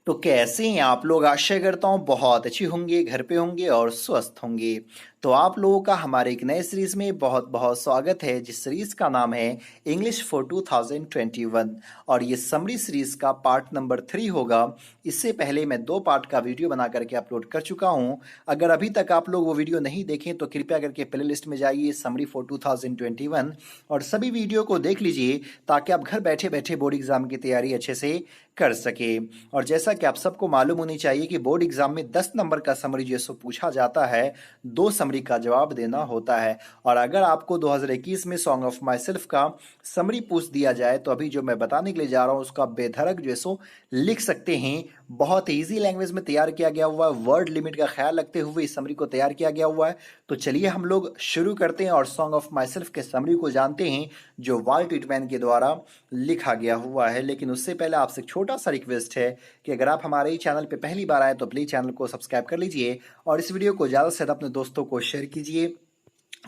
तो कैसे हैं आप लोग। आशा करता हूँ बहुत अच्छी होंगे, घर पे होंगे और स्वस्थ होंगे। तो आप लोगों का हमारे एक नए सीरीज में बहुत बहुत स्वागत है, जिस सीरीज का नाम है इंग्लिश फॉर 2021। और ये समरी सीरीज का पार्ट नंबर 3 होगा। इससे पहले मैं 2 पार्ट का वीडियो बना करके अपलोड कर चुका हूँ। अगर अभी तक आप लोग वो वीडियो नहीं देखें तो कृपया करके प्ले लिस्ट में जाइए समरी फॉर 2021 और सभी वीडियो को देख लीजिए, ताकि आप घर बैठे बैठे बोर्ड एग्जाम की तैयारी अच्छे से कर सके। और जैसा कि आप सबको मालूम होनी चाहिए कि बोर्ड एग्जाम में 10 नंबर का समरी जैसो पूछा जाता है, 2 समरी का जवाब देना होता है। और अगर आपको 2021 में सॉन्ग ऑफ माई सेल्फ का समरी पूछ दिया जाए तो अभी जो मैं बताने के लिए जा रहा हूँ उसका बेधड़क जैसो लिख सकते हैं। बहुत इजी लैंग्वेज में तैयार किया गया हुआ है, वर्ड लिमिट का ख्याल रखते हुए इस समरी को तैयार किया गया हुआ है। तो चलिए हम लोग शुरू करते हैं और सॉन्ग ऑफ माई सेल्फ के समरी को जानते हैं, जो वाल्ट व्हिटमैन के द्वारा लिखा गया हुआ है। लेकिन उससे पहले आपसे छोटा सा रिक्वेस्ट है कि अगर आप हमारे चैनल पे पहली बार आए तो प्लीज चैनल को सब्सक्राइब कर लीजिए और इस वीडियो को ज़्यादा से ज़्यादा अपने दोस्तों को शेयर कीजिए।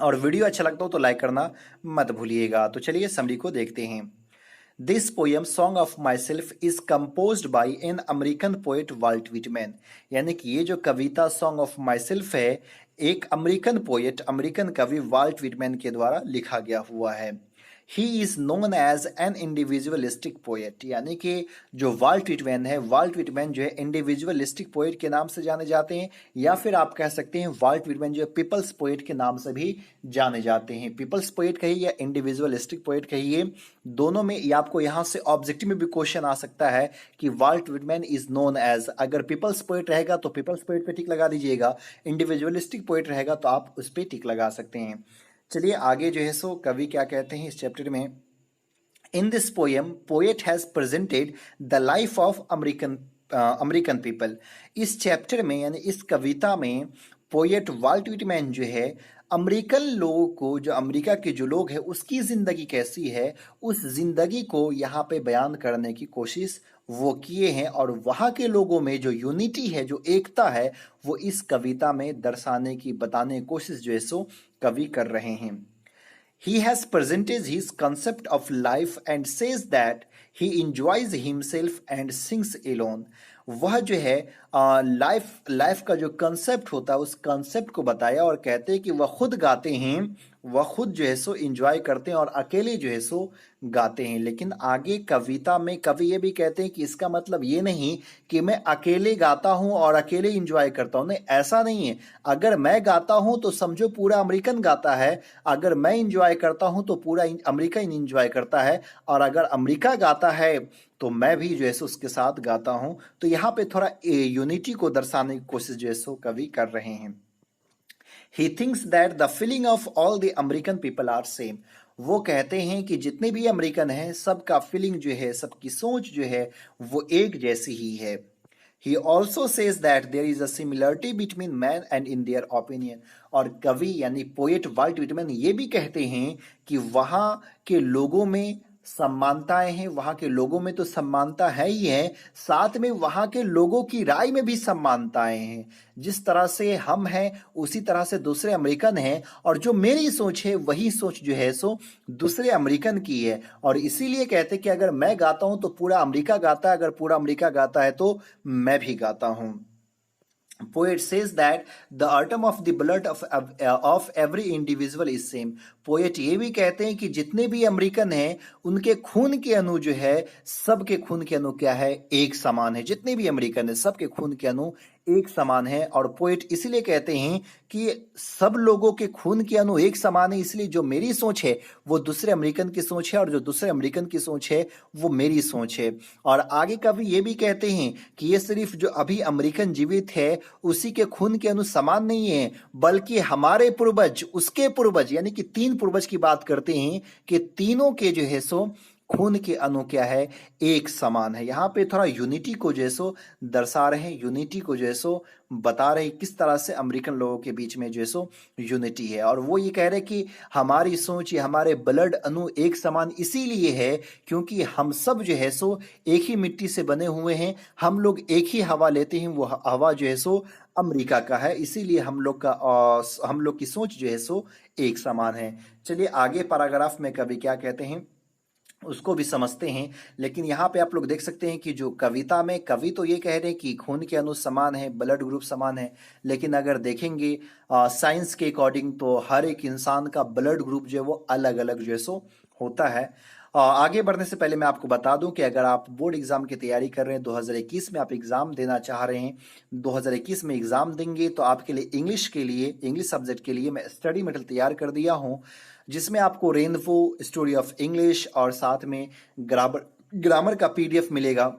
और वीडियो अच्छा लगता हो तो लाइक करना मत भूलिएगा। तो चलिए समरी को देखते हैं। This poem song of my self is composed by an American poet Walt Whitman. यानी कि ये जो कविता सॉन्ग ऑफ माई सेल्फ है, एक अमेरिकन पोएट, अमेरिकन कवि वाल्ट व्हिटमैन के द्वारा लिखा गया हुआ है। He is known as an individualistic poet. यानी कि जो वाल्ट व्हिटमैन है, वाल्ट व्हिटमैन जो है इंडिविजुअलिस्टिक पोएट के नाम से जाने जाते हैं, या फिर आप कह सकते हैं वाल्ट व्हिटमैन जो है पीपल्स पोएट के नाम से भी जाने जाते हैं। पीपल्स पोएट कहिए या इंडिविजुअलिस्टिक पोएट कहिए, दोनों में या आपको यहाँ से ऑब्जेक्टिव में भी क्वेश्चन आ सकता है कि Walt Whitman is known as. अगर पीपल्स पोएट रहेगा तो पीपल्स पोएट पे टिक लगा दीजिएगा, इंडिविजुअलिस्टिक पोएट रहेगा तो आप उस पर टिक लगा सकते हैं। चलिए आगे जो है सो कवि क्या कहते हैं इस चैप्टर में। In this poem poet has presented the life of American people. इस चैप्टर में यानी इस कविता में पोएट वाल्ट व्हिटमैन जो है अमेरिकन लोगों को, जो अमेरिका के जो लोग हैं उसकी जिंदगी कैसी है, उस जिंदगी को यहाँ पे बयान करने की कोशिश वो किए हैं। और वहाँ के लोगों में जो यूनिटी है, जो एकता है, वो इस कविता में दर्शाने की, बताने की कोशिश जो है सो कवि कर रहे हैं। He has presented his concept of life and says that he enjoys himself and sings alone. वह जो है लाइफ का जो कंसेप्ट होता है उस कंसेप्ट को बताया और कहते हैं कि वह खुद गाते हैं, वह खुद जो है सो इंजॉय करते हैं और अकेले जो है सो गाते हैं। लेकिन आगे कविता में कवि ये भी कहते हैं कि इसका मतलब ये नहीं कि मैं अकेले गाता हूं और अकेले इंजॉय करता हूं। नहीं, ऐसा नहीं है। अगर मैं गाता हूं तो समझो पूरा अमेरिकन गाता है, अगर मैं इंजॉय करता हूं तो पूरा अमेरिका इंजॉय करता है, और अगर अमेरिका गाता है तो मैं भी जो है सो उसके साथ गाता हूं। तो यहाँ पे थोड़ा यूनिटी को दर्शाने की कोशिश जो है सो कवि कर रहे हैं। He thinks that the feeling of all the American people are same. वो कहते हैं कि जितने भी अमेरिकन हैं सबका फीलिंग जो है, सबकी सोच जो है वो एक जैसी ही है। He also says that there is a similarity between man and in their opinion. और कवि यानी पोएट वाल्ट व्हिटमैन ये भी कहते हैं कि वहाँ के लोगों में समानताएं हैं, वहां के लोगों में तो समानता है ही है, साथ में वहां के लोगों की राय में भी समानताएं हैं। जिस तरह से हम हैं उसी तरह से दूसरे अमेरिकन हैं, और जो मेरी सोच है वही सोच जो है सो दूसरे अमेरिकन की है। और इसीलिए कहते हैं कि अगर मैं गाता हूं तो पूरा अमेरिका गाता है, अगर पूरा अमेरिका गाता है तो मैं भी गाता हूं। Poet says that the atom of the blood of every individual is same. Poet ये भी कहते हैं कि जितने भी अमेरिकन हैं उनके खून के अणु जो है, सबके खून के अणु क्या है, एक समान है। जितने भी अमेरिकन हैं सबके खून के अणु एक समान है। और पोएट इसलिए कहते हैं कि सब लोगों के खून के अणु एक समान है, इसलिए जो मेरी सोच है वो दूसरे अमेरिकन की सोच है, और जो दूसरे अमेरिकन की सोच है वो मेरी सोच है। और आगे कवि ये भी कहते हैं कि ये सिर्फ जो अभी अमेरिकन जीवित है उसी के खून के अणु समान नहीं है, बल्कि हमारे पूर्वज, उसके पूर्वज, यानी कि 3 पूर्वज की बात करते हैं कि तीनों के जो है सो खून के अणु क्या है, एक समान है। यहाँ पे थोड़ा यूनिटी को जो है सो दर्शा रहे हैं, यूनिटी को जो है सो बता रहे हैं किस तरह से अमेरिकन लोगों के बीच में जो है सो यूनिटी है। और वो ये कह रहे हैं कि हमारी सोच या हमारे ब्लड अणु एक समान इसीलिए है क्योंकि हम सब जो है सो एक ही मिट्टी से बने हुए हैं, हम लोग एक ही हवा लेते हैं, वो हवा जो है सो अमेरिका का है, इसीलिए हम लोग की सोच जो है सो एक समान है। चलिए आगे पैराग्राफ में कवि क्या कहते हैं। उसको भी समझते हैं। लेकिन यहाँ पे आप लोग देख सकते हैं कि जो कविता में कवि तो ये कह रहे हैं कि खून के अणु समान है, ब्लड ग्रुप समान है, लेकिन अगर देखेंगे साइंस के अकॉर्डिंग तो हर एक इंसान का ब्लड ग्रुप जो है वो अलग अलग जो है सो होता है। आगे बढ़ने से पहले मैं आपको बता दूं कि अगर आप बोर्ड एग्जाम की तैयारी कर रहे हैं, 2021 में आप एग्जाम देना चाह रहे हैं, 2021 में एग्जाम देंगे, तो आपके लिए इंग्लिश सब्जेक्ट के लिए मैं स्टडी मटेरियल तैयार कर दिया हूं, जिसमें आपको रेनफो, स्टोरी ऑफ इंग्लिश और साथ में ग्रामर ग्रामर का पीडीएफ मिलेगा।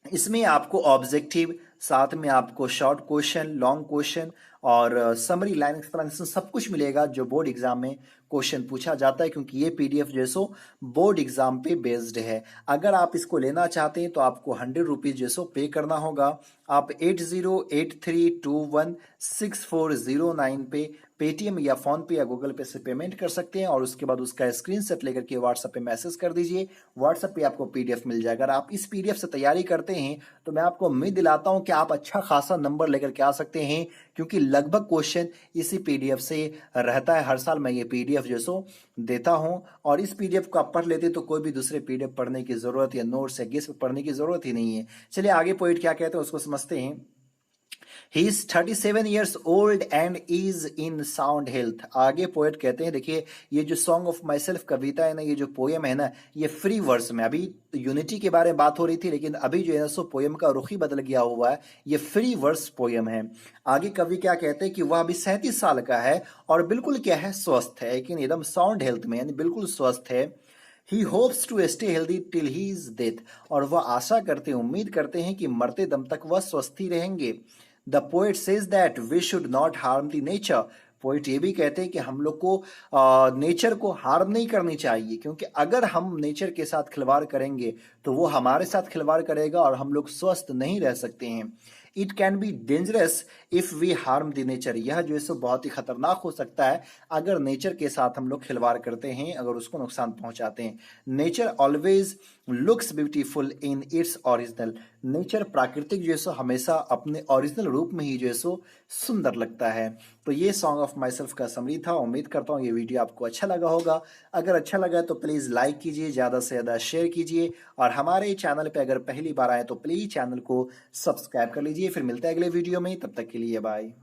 इसमें आपको ऑब्जेक्टिव, साथ में आपको शॉर्ट क्वेश्चन, लॉन्ग क्वेश्चन और समरी, लाइन एक्सप्लेनेशन सब कुछ मिलेगा जो बोर्ड एग्जाम में क्वेश्चन पूछा जाता है, क्योंकि ये पीडीएफ जो है सो बोर्ड एग्जाम पे बेस्ड है। अगर आप इसको लेना चाहते हैं तो आपको 100 रुपीज जो है सो पे करना होगा। आप 8083216409 पे पेटीएम या फोन पे या गूगल पे से पेमेंट कर सकते हैं, और उसके बाद उसका स्क्रीनशॉट लेकर के व्हाट्सएप पे मैसेज कर दीजिए। व्हाट्सएप पे आपको पीडीएफ मिल जाएगा। अगर आप इस पीडीएफ से तैयारी करते हैं तो मैं आपको उम्मीद दिलाता हूं कि आप अच्छा खासा नंबर लेकर के आ सकते हैं, क्योंकि लगभग क्वेश्चन इसी पीडीएफ से रहता है। हर साल मैं ये पीडीएफ जो सो देता हूं, और इस पीडीएफ को आप पढ़ लेते तो कोई भी दूसरे पीडीएफ पढ़ने की जरूरत या नोट्स या गेस पढ़ने की जरूरत ही नहीं है। चलिए आगे पॉइंट क्या कहते हैं उसको समझते हैं। He is 37 years old and is in sound health। आगे पोएट कहते हैं, देखिए ये जो सॉन्ग ऑफ माई सेल्फ कविता है ना, ये जो पोएम है ना, ये फ्री वर्स में, अभी यूनिटी के बारे में बात हो रही थी, लेकिन अभी जो है ना सो पोएम का रुख ही बदल गया हुआ है, ये फ्री वर्स पोएम है। आगे कवि क्या कहते हैं कि वह अभी 37 साल का है और बिल्कुल क्या है, स्वस्थ है, लेकिन एकदम साउंड हेल्थ में, यानी बिल्कुल स्वस्थ है। He hopes to stay healthy till he is death. और वह आशा करते हैं, उम्मीद करते हैं कि मरते दम तक वह स्वस्थ ही रहेंगे। The poet says that we should not harm the nature. Poet ये भी कहते हैं कि हम लोग को नेचर को हार्म नहीं करनी चाहिए, क्योंकि अगर हम नेचर के साथ खिलवाड़ करेंगे तो वो हमारे साथ खिलवाड़ करेगा और हम लोग स्वस्थ नहीं रह सकते हैं। It can be dangerous if we harm the nature. यह जो है सो बहुत ही खतरनाक हो सकता है अगर नेचर के साथ हम लोग खिलवाड़ करते हैं, अगर उसको नुकसान पहुंचाते हैं। Nature always looks beautiful in its original. Nature, प्राकृतिक जो है सो हमेशा अपने ओरिजिनल रूप में ही जो है सो सुंदर लगता है। तो ये सॉन्ग ऑफ माई सेल्फ का समरी था। उम्मीद करता हूँ ये वीडियो आपको अच्छा लगा होगा। अगर अच्छा लगा तो प्लीज़ लाइक कीजिए, ज़्यादा से ज़्यादा शेयर कीजिए, और हमारे चैनल पे अगर पहली बार आए तो प्लीज़ चैनल को सब्सक्राइब कर लीजिए। फिर मिलते हैं अगले वीडियो में, तब तक के लिए बाय।